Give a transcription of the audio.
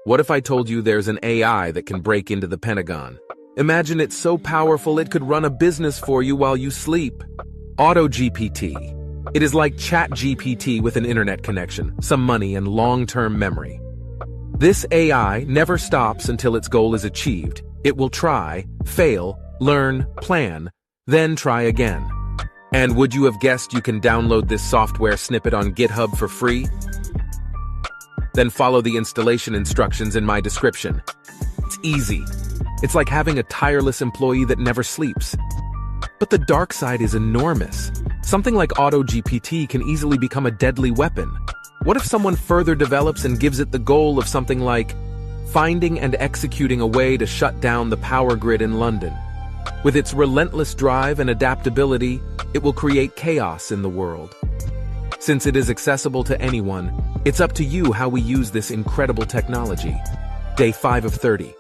What if I told you there's an AI that can break into the Pentagon? Imagine it's so powerful it could run a business for you while you sleep. AutoGPT. It is like ChatGPT with an internet connection, some money, and long-term memory. This AI never stops until its goal is achieved. It will try, fail, learn, plan, then try again. And would you have guessed you can download this software snippet on GitHub for free? Then follow the installation instructions in my description. It's easy. It's like having a tireless employee that never sleeps. But the dark side is enormous. Something like AutoGPT can easily become a deadly weapon. What if someone further develops and gives it the goal of something like finding and executing a way to shut down the power grid in London? With its relentless drive and adaptability, it will create chaos in the world. Since it is accessible to anyone, it's up to you how we use this incredible technology. Day 5 of 30.